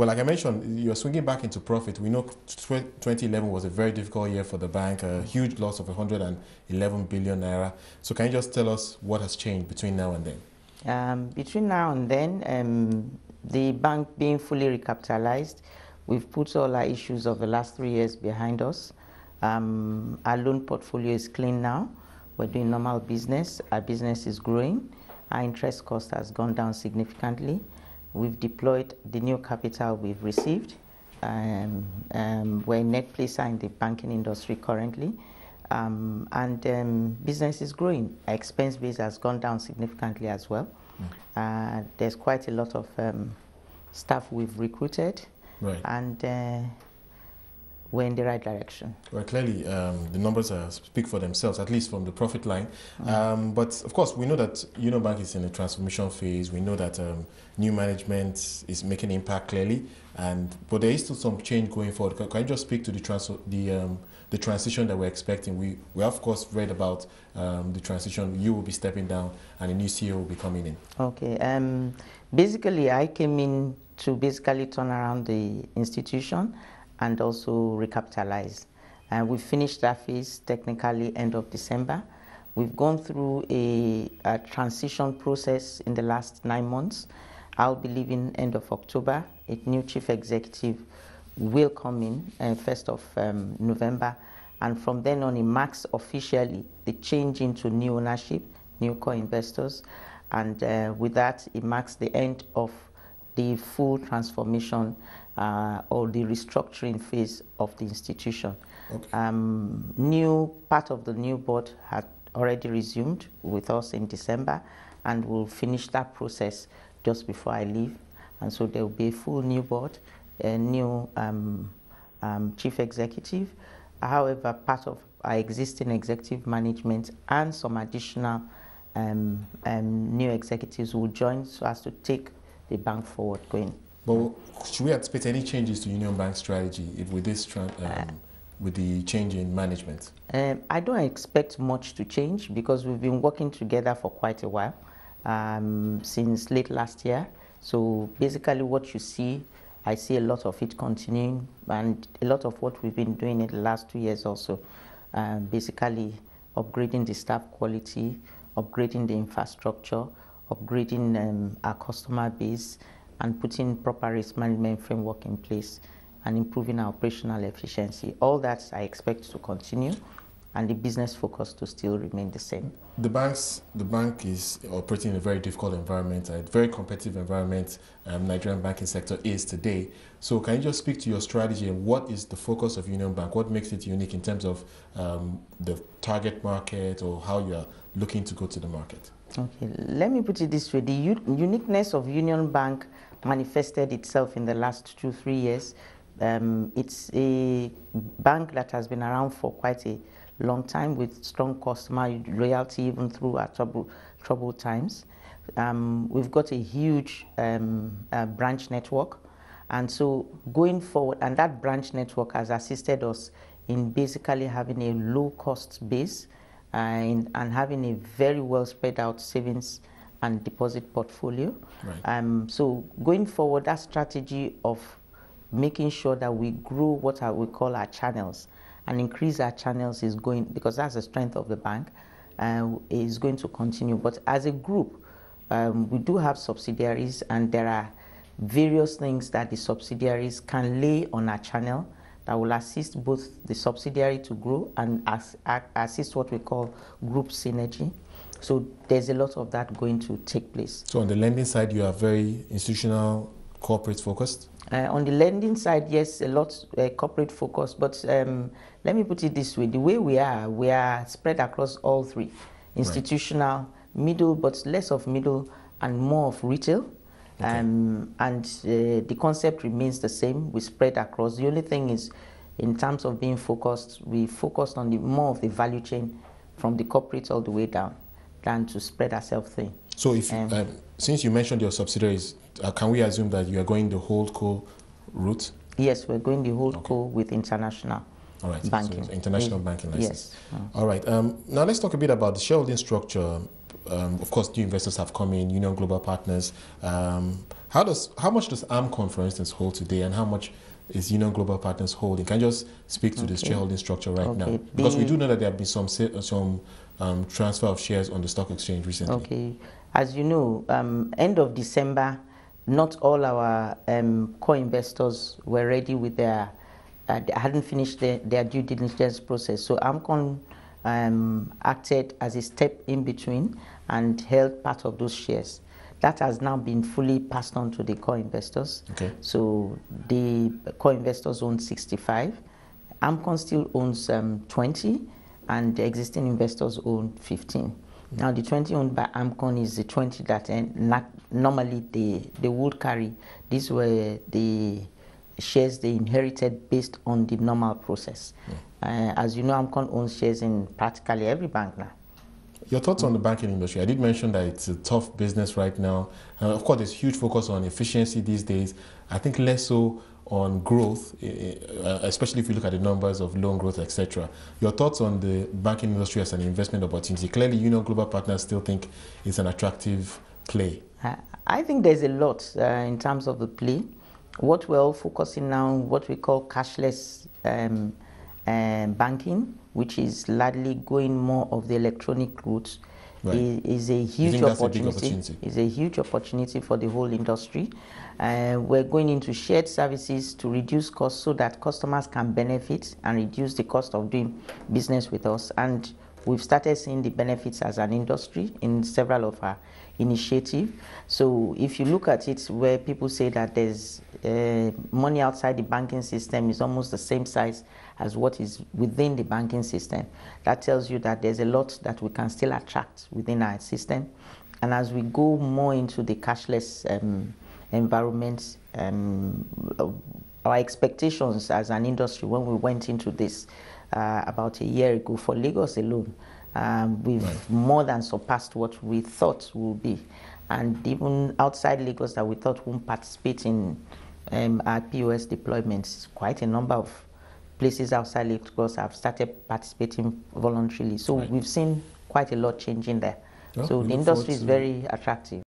Well, like I mentioned, you're swinging back into profit. We know 2011 was a very difficult year for the bank, a huge loss of 111 billion naira. So can you just tell us what has changed between now and then? Between now and then, the bank being fully recapitalized, we've put all our issues of the last 3 years behind us. Our loan portfolio is clean now. We're doing normal business. Our business is growing. Our interest cost has gone down significantly. We've deployed the new capital we've received. We're a net placer in the banking industry currently. Business is growing. Our expense base has gone down significantly as well. There's quite a lot of staff we've recruited, Right. And we're in the right direction. Well, clearly, the numbers speak for themselves, at least from the profit line. But of course, we know that Union Bank is in a transformation phase. We know that new management is making impact clearly, but there is still some change going forward. Can you just speak to the transition that we're expecting? We have, of course, read about the transition. You will be stepping down, and a new CEO will be coming in. Okay. Basically, I came in to basically turn around the institution and also recapitalize. We finished that phase technically end of December. We've gone through a transition process in the last 9 months. I'll be leaving end of October. A new chief executive will come in 1st of November. And from then on, it marks officially the change into new ownership, new core investors. And with that, it marks the end of the full transformation or the restructuring phase of the institution. Okay. New part of the new board had already resumed with us in December, and we'll finish that process just before I leave. And so there will be a full new board, a new chief executive. However, part of our existing executive management and some additional new executives will join so as to take the bank forward going. But should we anticipate any changes to Union Bank's strategy with this with the change in management? I don't expect much to change because we've been working together for quite a while, since late last year. So basically what you see, I see a lot of it continuing, and a lot of what we've been doing in the last 2 years also, basically upgrading the staff quality, upgrading the infrastructure, upgrading our customer base, and putting proper risk management framework in place, and improving our operational efficiency. All that I expect to continue, and the business focus to still remain the same. The bank is operating in a very difficult environment, a very competitive environment. Nigerian banking sector is today. So can you just speak to your strategy and what is the focus of Union Bank? What makes it unique in terms of the target market or how you are looking to go to the market? Okay, let me put it this way. The uniqueness of Union Bank manifested itself in the last 2-3 years. It's a bank that has been around for quite a long time with strong customer loyalty even through our troubled times. We've got a huge branch network, and so going forward, and that branch network has assisted us in basically having a low cost base and having a very well spread out savings and deposit portfolio. Right. So going forward, that strategy of making sure that we grow what we call our channels and increase our channels is going, because that's the strength of the bank, is going to continue. But as a group, we do have subsidiaries, and there are various things that the subsidiaries can lay on our channel that will assist both the subsidiary to grow and assist what we call group synergy. So there's a lot of that going to take place. So on the lending side, you are very institutional, corporate focused? On the lending side, yes, a lot corporate focused, but let me put it this way. The way we are spread across all three. Institutional, right, middle, but less of middle and more of retail. Okay. The concept remains the same. We spread across. The only thing is, in terms of being focused, we focused on more of the value chain from the corporate all the way down than to spread ourselves thin. So if since you mentioned your subsidiaries, can we assume that you are going the holdco route? Yes, we're going the holdco with international banking. So international banking license. Yes. All right. Now let's talk a bit about the shareholding structure. of course, new investors have come in, Union Global Partners. How much does AMCON, for instance, hold today, and how much is Union Global Partners holding? Can you just speak to the shareholding structure right now? Because we do know that there have been some transfer of shares on the stock exchange recently. Okay, as you know, end of December, not all our core investors were ready with their, they hadn't finished their due diligence process. So AMCON acted as a step in between and held part of those shares. That has now been fully passed on to the core investors. Okay. So the core investors own 65. AMCON still owns 20, and the existing investors own 15. Now the 20 owned by AMCON is the 20 that normally they would carry. These were the shares they inherited based on the normal process. As you know, AMCON owns shares in practically every bank now. Your thoughts on the banking industry? I did mention that it's a tough business right now. Of course, there's huge focus on efficiency these days. I think less so on growth, especially if you look at the numbers of loan growth, etc. Your thoughts on the banking industry as an investment opportunity? Clearly, Union Global Partners still think it's an attractive play. I think there's a lot in terms of the play. What we're all focusing now, what we call cashless banking, which is largely going more of the electronic route, right, is a huge opportunity. Is a huge opportunity for the whole industry. We're going into shared services to reduce costs so that customers can benefit and reduce the cost of doing business with us. And we've started seeing the benefits as an industry in several of our initiatives. So if you look at it, where people say that there's money outside the banking system is almost the same size as what is within the banking system, that tells you that there's a lot that we can still attract within our system. And as we go more into the cashless environment, our expectations as an industry when we went into this about a year ago for Lagos alone, we've more than surpassed what we thought would be. And even outside Lagos that we thought won't participate in our POS deployments, quite a number of places outside Lagos have started participating voluntarily. So we've seen quite a lot changing there. So the industry is very attractive.